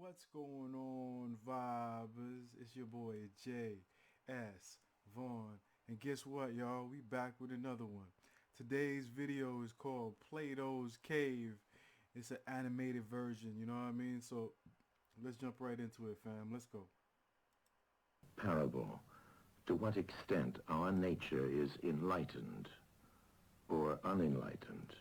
What's going on, vibers? It's your boy J.S. Vaughn. And guess what, y'all? We back with another one. Today's video is called Plato's Cave. It's an animated version, you know what I mean? So let's jump right into it, fam. Let's go. Parable. To what extent our nature is enlightened or unenlightened.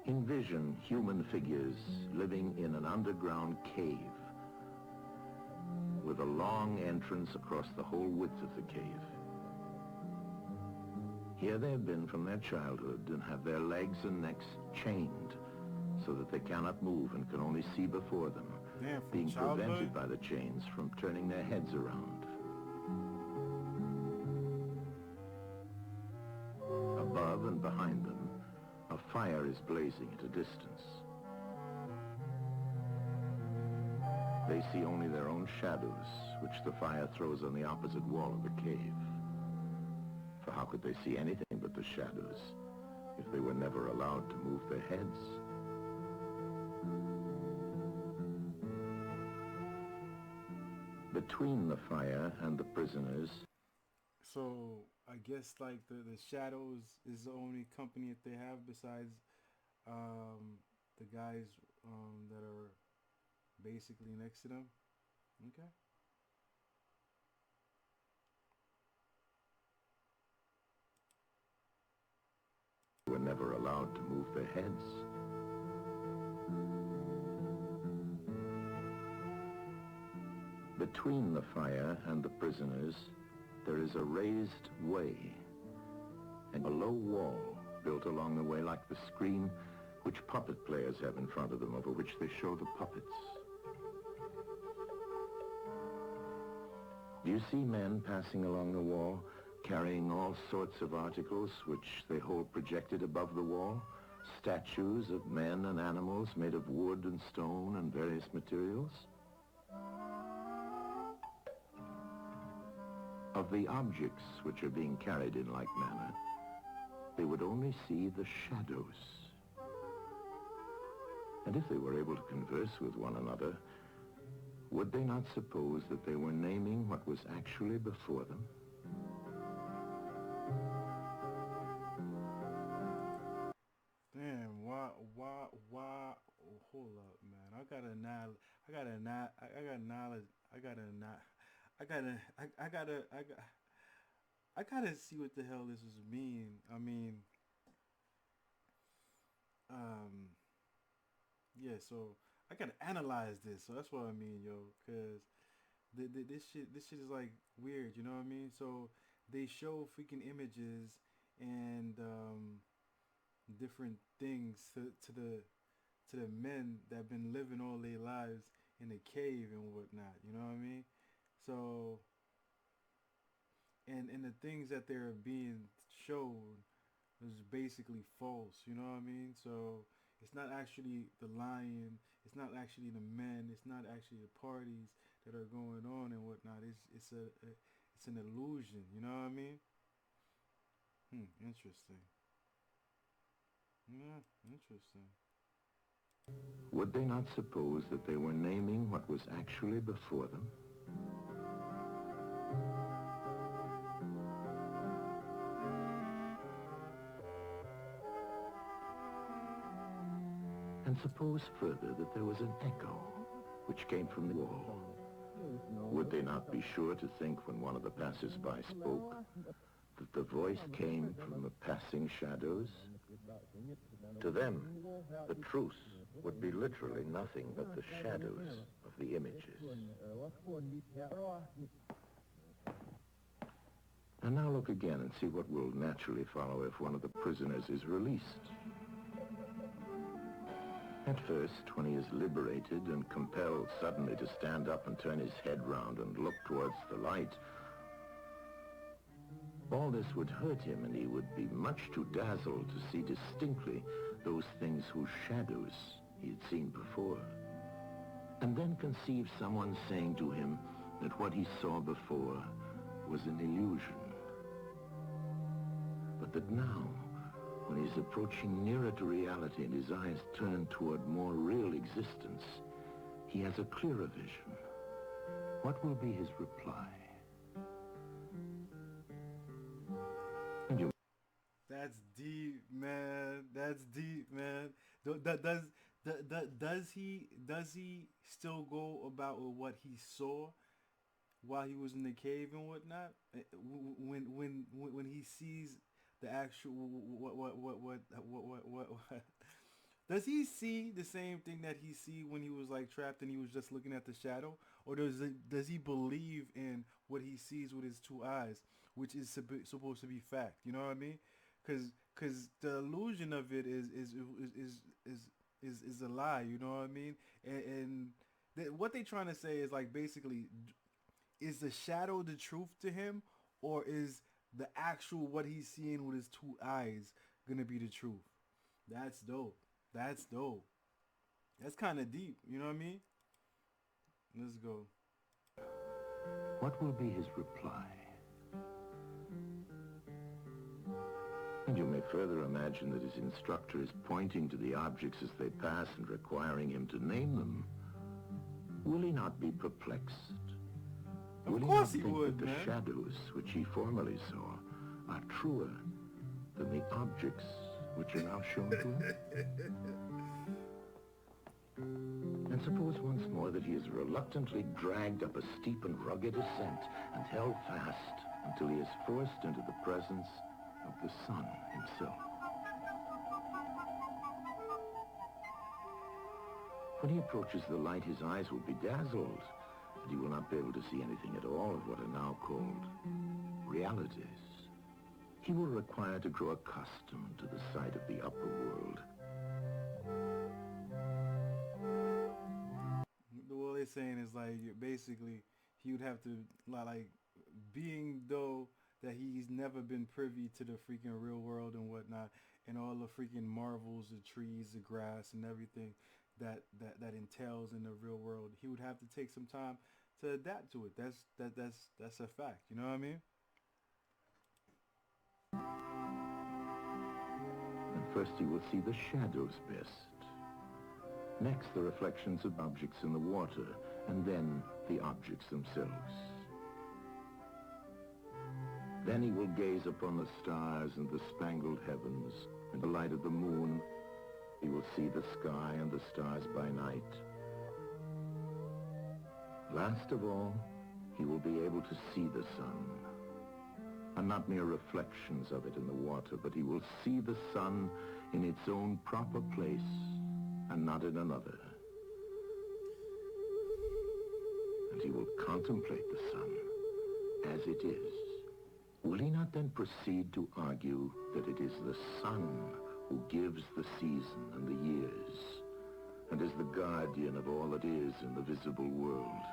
Envision human figures living in an underground cave with a long entrance across the whole width of the cave. Here they have been from their childhood and have their legs and necks chained so that they cannot move and can only see before them, being prevented by the chains from turning their heads around. Above and behind them, a fire is blazing at a distance. They see only their own shadows, which the fire throws on the opposite wall of the cave. For how could they see anything but the shadows if they were never allowed to move their heads? Between the fire and the prisoners. So I guess like the shadows is the only company that they have besides the guys that are basically next to them. Okay. They were never allowed to move their heads. Between the fire and the prisoners, there is a raised way and a low wall built along the way like the screen which puppet players have in front of them, over which they show the puppets. Do you see men passing along the wall, carrying all sorts of articles which they hold projected above the wall? Statues of men and animals made of wood and stone and various materials? Of the objects which are being carried in like manner, they would only see the shadows. And if they were able to converse with one another, would they not suppose that they were naming what was actually before them? Damn, why, hold up, man. I gotta, I gotta see what the hell this is mean. I mean, yeah, so I gotta analyze this. So that's what I mean, yo, cause this shit is like weird, you know what I mean? So they show freaking images and different things to the men that have been living all their lives in a cave and whatnot, you know what I mean? So and the things that they're being shown is basically false, you know what I mean? So it's not actually the lion, it's not actually the men, it's not actually the parties that are going on and whatnot. It's an illusion, you know what I mean? Interesting. Yeah, interesting. Would they not suppose that they were naming what was actually before them? And suppose further that there was an echo which came from the wall. Would they not be sure to think when one of the passers-by spoke that the voice came from the passing shadows? To them, the truth would be literally nothing but the shadows of the images. And now look again and see what will naturally follow if one of the prisoners is released. At first, when he is liberated and compelled suddenly to stand up and turn his head round and look towards the light, all this would hurt him and he would be much too dazzled to see distinctly those things whose shadows he had seen before. And then conceive someone saying to him that what he saw before was an illusion. But that now, when he's approaching nearer to reality and his eyes turn toward more real existence, he has a clearer vision. What will be his reply? And you That's deep, man. That's deep, man. Does he still go about with what he saw while he was in the cave and whatnot? When he sees the actual what does he see the same thing that he see when he was like trapped and he was just looking at the shadow, or does he believe in what he sees with his two eyes, which is supposed to be fact? You know what I mean? Because the illusion of it is a lie. You know what I mean? And what they trying to say is like basically, is the shadow the truth to him, or is the actual what he's seeing with his two eyes gonna be the truth? That's dope. That's dope. That's kind of deep. You know what I mean? Let's go. What will be his reply? And you may further imagine that his instructor is pointing to the objects as they pass and requiring him to name them. Will he not be perplexed? Will Of course he he not think would, that the man. shadows which he formerly saw are truer than the objects which are now shown to him? And suppose once more that he is reluctantly dragged up a steep and rugged ascent and held fast until he is forced into the presence of the sun himself. When he approaches the light, his eyes will be dazzled, and he will not be able to see anything at all of what are now called realities. He will require to grow accustomed to the sight of the upper world. What they're saying is like basically he would have to like being though that he's never been privy to the freaking real world and whatnot, and all the freaking marvels, the trees, the grass, and everything that entails in the real world. He would have to take some time to adapt to it. That's a fact. You know what I mean? And first he will see the shadows best. Next, the reflections of objects in the water, and then the objects themselves. Then he will gaze upon the stars and the spangled heavens, and the light of the moon. He will see the sky and the stars by night. Last of all, he will be able to see the sun, and not mere reflections of it in the water, but he will see the sun in its own proper place, and not in another. And he will contemplate the sun as it is. Will he not then proceed to argue that it is the sun who gives the season and the years, and is the guardian of all that is in the visible world,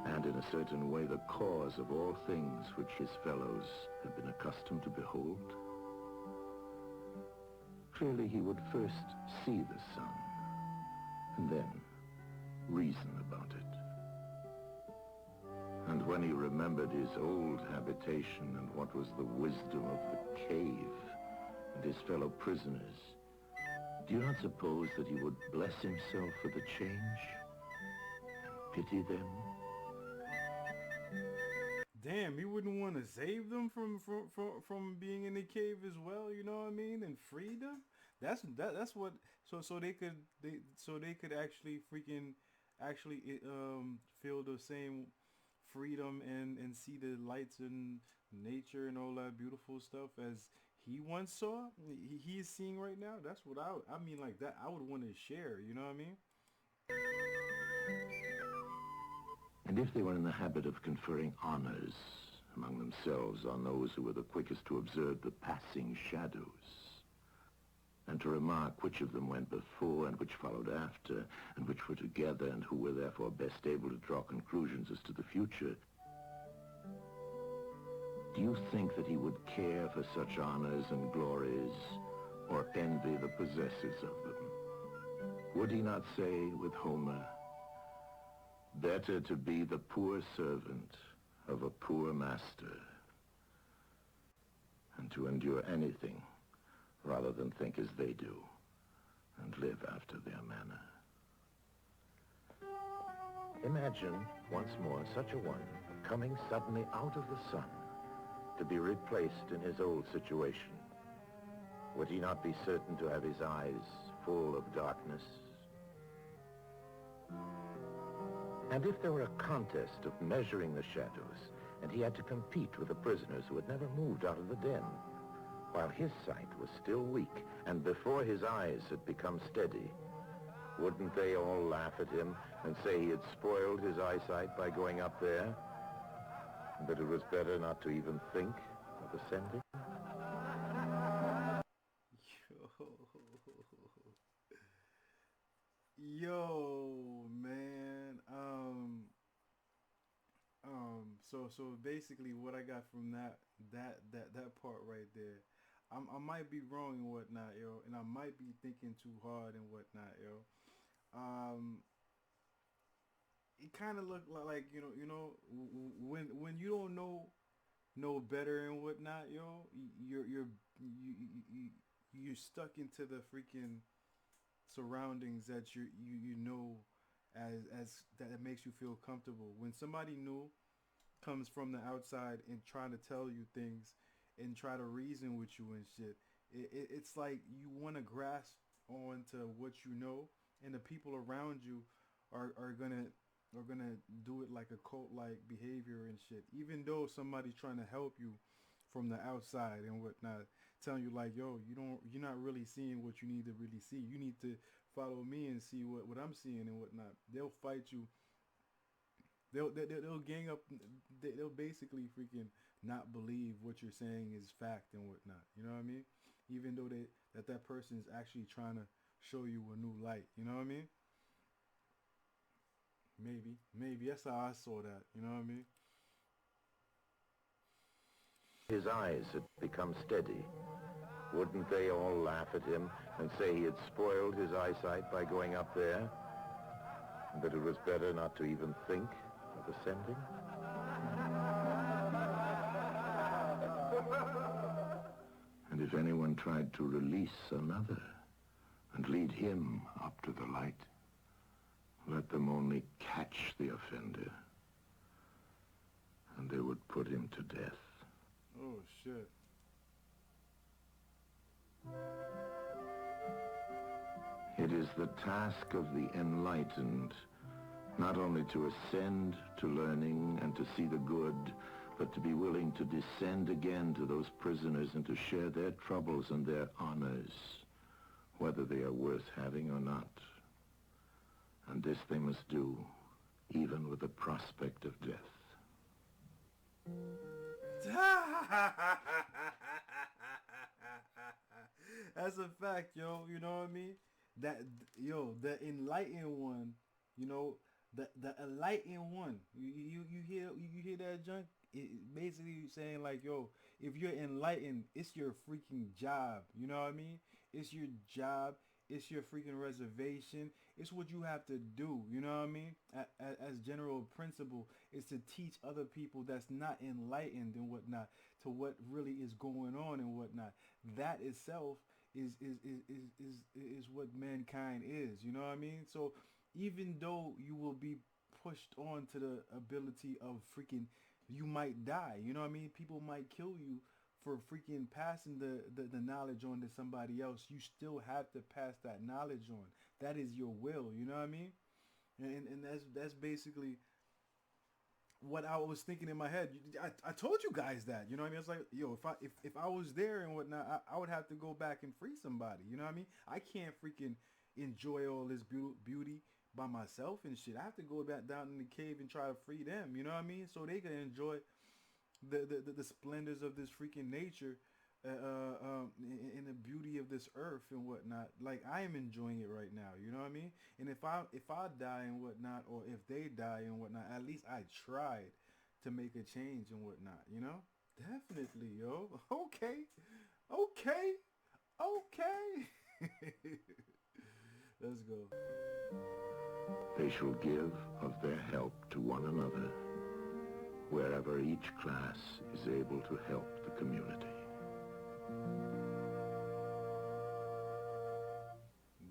and in a certain way the cause of all things which his fellows have been accustomed to behold? Clearly he would first see the sun, and then reason about it. And when he remembered his old habitation and what was the wisdom of the cave and his fellow prisoners, do you not suppose that he would bless himself for the change and pity them? Damn, he wouldn't want to save them from being in the cave as well. You know what I mean? And free them. That's what. So they could actually freaking actually feel the same freedom and see the lights and nature and all that beautiful stuff as he once saw. He is seeing right now. That's what I mean, like that. I would want to share. You know what I mean? And if they were in the habit of conferring honors among themselves on those who were the quickest to observe the passing shadows, and to remark which of them went before and which followed after, and which were together and who were therefore best able to draw conclusions as to the future, do you think that he would care for such honors and glories, or envy the possessors of them? Would he not say with Homer, "Better to be the poor servant of a poor master, and to endure anything rather than think as they do and live after their manner"? Imagine, once more, such a one coming suddenly out of the sun to be replaced in his old situation. Would he not be certain to have his eyes full of darkness? And if there were a contest of measuring the shadows, and he had to compete with the prisoners who had never moved out of the den, while his sight was still weak, and before his eyes had become steady, wouldn't they all laugh at him and say he had spoiled his eyesight by going up there? That it was better not to even think of ascending? Yo, man. So basically, what I got from that part right there, I might be wrong and whatnot, yo, and I might be thinking too hard and whatnot, yo. Um, it kind of looked like when you don't know better and whatnot, yo, you you're stuck into the freaking surroundings that you know as that makes you feel comfortable. When somebody new comes from the outside and trying to tell you things and try to reason with you and shit, it's like you want to grasp onto what you know, and the people around you are gonna do it like a cult like behavior and shit. Even though somebody's trying to help you from the outside and whatnot, telling you like, yo, you're not really seeing what you need to really see. You need to follow me and see what I'm seeing and whatnot. They'll fight you. They'll gang up. They'll basically freaking not believe what you're saying is fact and whatnot. You know what I mean? Even though that person is actually trying to show you a new light. You know what I mean? Maybe that's how I saw that. You know what I mean? His eyes had become steady. Wouldn't they all laugh at him and say he had spoiled his eyesight by going up there? That it was better not to even think of ascending? And if anyone tried to release another and lead him up to the light, let them only catch the offender, and they would put him to death. Oh shit. It is the task of the enlightened not only to ascend to learning and to see the good, but to be willing to descend again to those prisoners and to share their troubles and their honors, whether they are worth having or not. And this they must do, even with the prospect of death. That's a fact, yo. You know what I mean? That yo, the enlightened one. You know, the enlightened one. You hear that junk? Basically saying like, yo, if you're enlightened, it's your freaking job. You know what I mean? It's your job. It's your freaking reservation. It's what you have to do. You know what I mean? As general principle, is to teach other people that's not enlightened and whatnot to what really is going on and whatnot. That itself is what mankind is. You know what I mean? So even though you will be pushed on to the ability of freaking, you might die. You know what I mean? People might kill you for freaking passing the knowledge on to somebody else. You still have to pass that knowledge on. That is your will. You know what I mean? And that's basically what I was thinking in my head. I told you guys that. You know what I mean? It's like, yo, if I was there and whatnot, I would have to go back and free somebody. You know what I mean? I can't freaking enjoy all this beauty by myself and shit. I have to go back down in the cave and try to free them. You know what I mean? So they can enjoy the splendors of this freaking nature, in the beauty of this earth and whatnot. Like I am enjoying it right now. You know what I mean? And if I die and whatnot, or if they die and whatnot, at least I tried to make a change and whatnot. You know? Definitely, yo. Okay, okay, okay. Let's go. They shall give of their help to one another, wherever each class is able to help the community.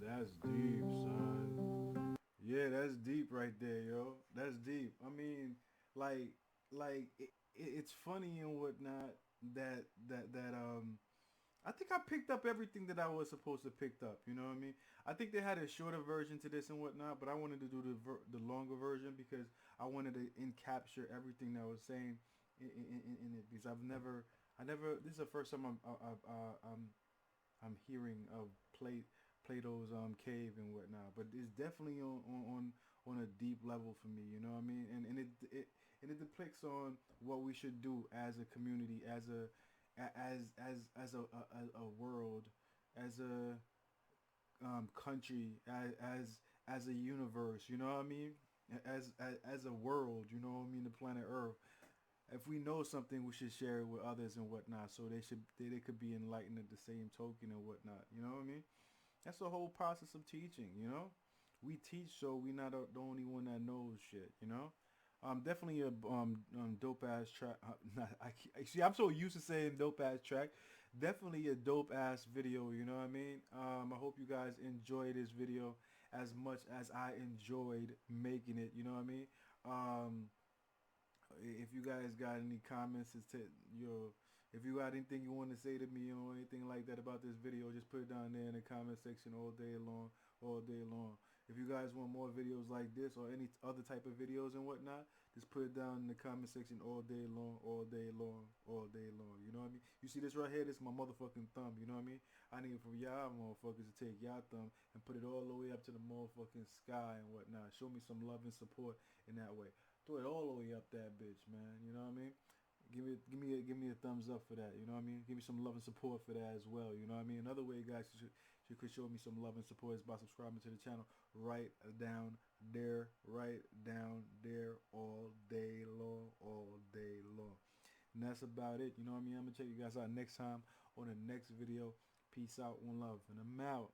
That's deep, son. Yeah, that's deep right there, yo. That's like it's funny and whatnot that I think I picked up everything that I was supposed to pick up. You know what I mean? I think they had a shorter version to this and whatnot, but I wanted to do the longer version because I wanted to encapture everything that I was saying in it because I never. This is the first time I'm hearing of Plato's cave and whatnot, but it's definitely on a deep level for me. You know what I mean? And it depicts on what we should do as a community, as a world, as a country, as a universe. You know what I mean? As a world. You know what I mean? The planet Earth. If we know something, we should share it with others and whatnot, so they could be enlightened at the same token and whatnot. You know what I mean? That's the whole process of teaching. You know, we teach so we not the only one that knows shit. You know, definitely a dope ass track. Not, see, I'm so used to saying dope ass track. Definitely a dope ass video. You know what I mean? I hope you guys enjoy this video as much as I enjoyed making it. You know what I mean? If you guys got any comments as to your, if you got anything you want to say to me or anything like that about this video, just put it down there in the comment section all day long, all day long. If you guys want more videos like this or any other type of videos and whatnot, just put it down in the comment section all day long, all day long, all day long. You know what I mean? You see this right here? This is my motherfucking thumb. You know what I mean? I need for y'all motherfuckers to take y'all thumb and put it all the way up to the motherfucking sky and whatnot. Show me some love and support in that way. Throw it all the way up that bitch, man. You know what I mean? Give me a thumbs up for that. You know what I mean? Give me some love and support for that as well. You know what I mean? Another way, guys, you could show me some love and support is by subscribing to the channel right down there, all day long, all day long. And that's about it. You know what I mean? I'm gonna check you guys out next time on the next video. Peace out, one love, and I'm out.